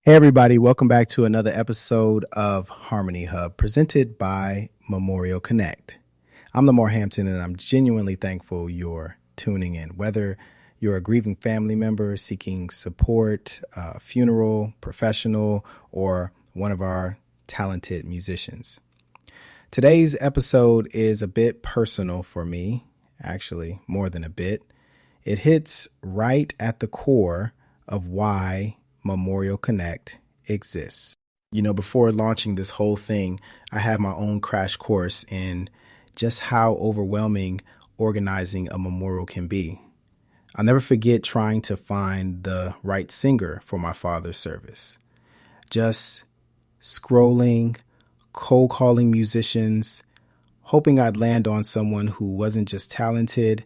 Hey, everybody, welcome back to another episode of Harmony Hub presented by Memorial Connect. I'm Lamar Hampton, and I'm genuinely thankful you're tuning in. Whether you're a grieving family member seeking support, funeral, professional, or one of our talented musicians. Today's episode is a bit personal for me, actually, more than a bit. It hits right at the core of why Memorial Connect exists. Before launching this whole thing, I had my own crash course in just how overwhelming organizing a memorial can be. I'll never forget trying to find the right singer for my father's service. Just scrolling, cold calling musicians, hoping I'd land on someone who wasn't just talented,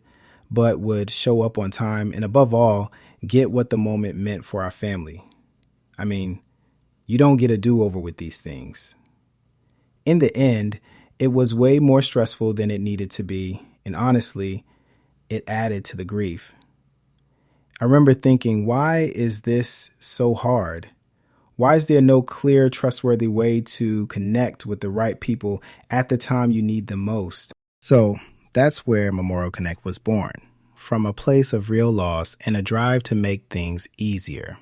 but would show up on time and above all, get what the moment meant for our family. I mean, you don't get a do-over with these things. In the end, it was way more stressful than it needed to be, and honestly, it added to the grief. I remember thinking, why is this so hard? Why is there no clear, trustworthy way to connect with the right people at the time you need them most? So that's where Memorial Connect was born, from a place of real loss and a drive to make things easier.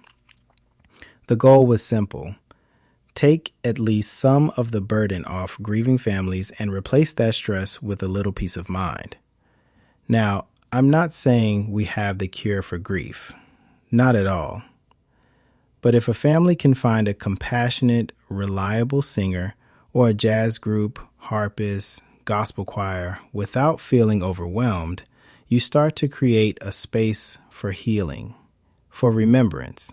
The goal was simple. Take at least some of the burden off grieving families and replace that stress with a little peace of mind. Now, I'm not saying we have the cure for grief. Not at all. But if a family can find a compassionate, reliable singer or a jazz group, harpist, gospel choir without feeling overwhelmed, you start to create a space for healing, for remembrance.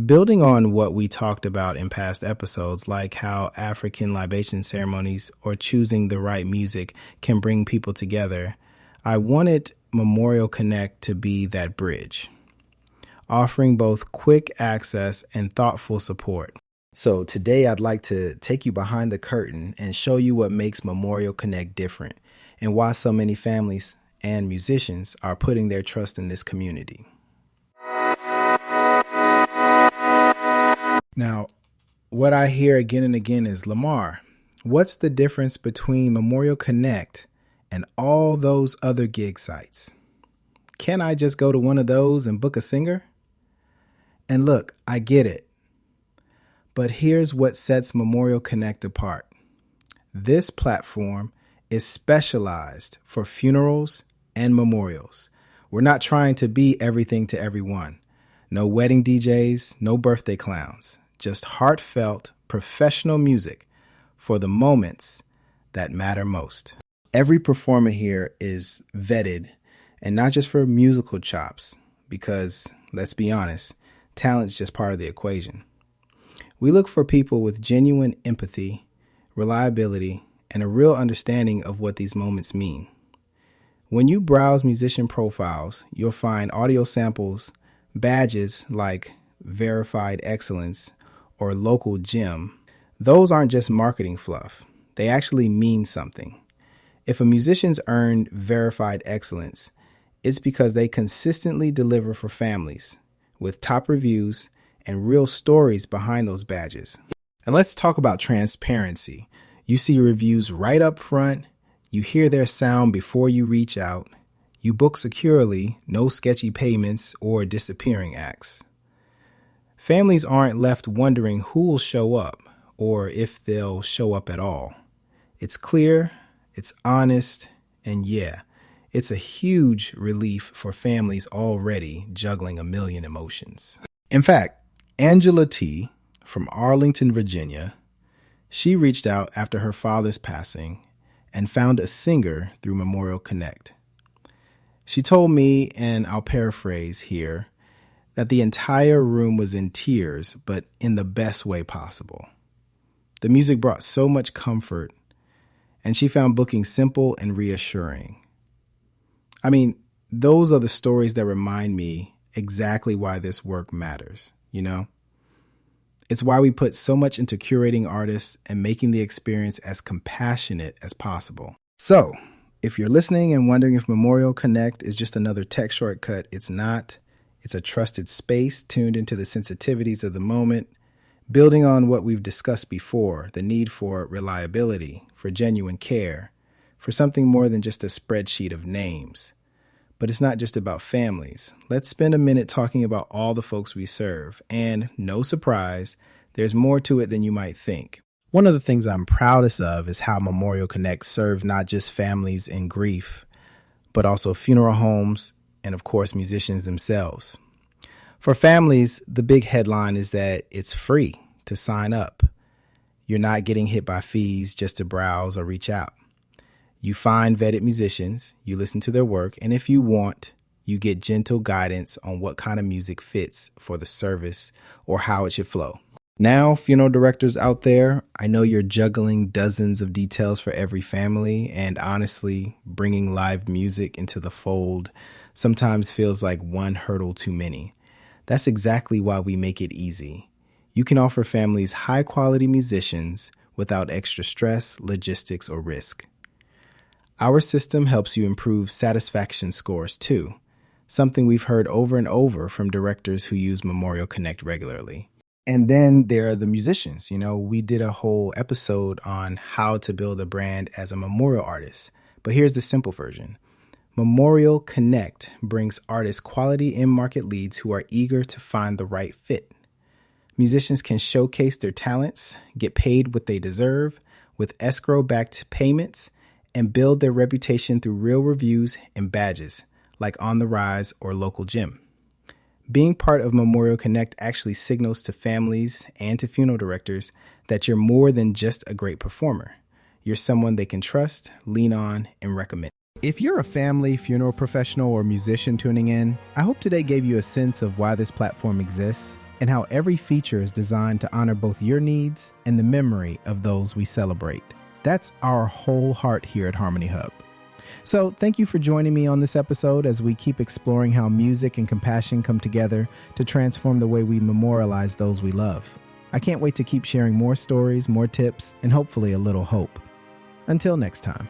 Building on what we talked about in past episodes, like how African libation ceremonies or choosing the right music can bring people together, I wanted Memorial Connect to be that bridge, offering both quick access and thoughtful support. So today I'd like to take you behind the curtain and show you what makes Memorial Connect different and why so many families and musicians are putting their trust in this community. Now, what I hear again and again is, Lamar, what's the difference between Memorial Connect and all those other gig sites? Can I just go to one of those and book a singer? And look, I get it. But here's what sets Memorial Connect apart. This platform is specialized for funerals and memorials. We're not trying to be everything to everyone. No wedding DJs, no birthday clowns. Just heartfelt, professional music for the moments that matter most. Every performer here is vetted, and not just for musical chops, because, let's be honest, talent's just part of the equation. We look for people with genuine empathy, reliability, and a real understanding of what these moments mean. When you browse musician profiles, you'll find audio samples, badges like Verified Excellence or Local Gem. Those aren't just marketing fluff. They actually mean something. If a musician's earned Verified Excellence, it's because they consistently deliver for families with top reviews and real stories behind those badges. And let's talk about transparency. You see reviews right up front. You hear their sound before you reach out. You book securely, no sketchy payments or disappearing acts. Families aren't left wondering who will show up or if they'll show up at all. It's clear, it's honest, and yeah, it's a huge relief for families already juggling a million emotions. In fact, Angela T. from Arlington, Virginia, she reached out after her father's passing and found a singer through Memorial Connect. She told me, and I'll paraphrase here, that the entire room was in tears, but in the best way possible. The music brought so much comfort, and she found booking simple and reassuring. I mean, those are the stories that remind me exactly why this work matters, you know? It's why we put so much into curating artists and making the experience as compassionate as possible. So, if you're listening and wondering if Memorial Connect is just another tech shortcut, it's not. It's a trusted space tuned into the sensitivities of the moment, building on what we've discussed before, the need for reliability, for genuine care, for something more than just a spreadsheet of names. But it's not just about families. Let's spend a minute talking about all the folks we serve. And no surprise, there's more to it than you might think. One of the things I'm proudest of is how Memorial Connect serves not just families in grief, but also funeral homes and, of course, musicians themselves. For families, the big headline is that it's free to sign up. You're not getting hit by fees just to browse or reach out. You find vetted musicians, you listen to their work, and if you want, you get gentle guidance on what kind of music fits for the service or how it should flow. Now, funeral directors out there, I know you're juggling dozens of details for every family, and honestly, bringing live music into the fold sometimes feels like one hurdle too many. That's exactly why we make it easy. You can offer families high-quality musicians without extra stress, logistics, or risk. Our system helps you improve satisfaction scores too, something we've heard over and over from directors who use Memorial Connect regularly. And then there are the musicians. We did a whole episode on how to build a brand as a memorial artist. But here's the simple version. Memorial Connect brings artists quality in-market leads who are eager to find the right fit. Musicians can showcase their talents, get paid what they deserve with escrow-backed payments, and build their reputation through real reviews and badges like On the Rise or Local Gym. Being part of Memorial Connect actually signals to families and to funeral directors that you're more than just a great performer. You're someone they can trust, lean on, and recommend. If you're a family, funeral professional, or musician tuning in, I hope today gave you a sense of why this platform exists and how every feature is designed to honor both your needs and the memory of those we celebrate. That's our whole heart here at Harmony Hub. So thank you for joining me on this episode as we keep exploring how music and compassion come together to transform the way we memorialize those we love. I can't wait to keep sharing more stories, more tips, and hopefully a little hope. Until next time.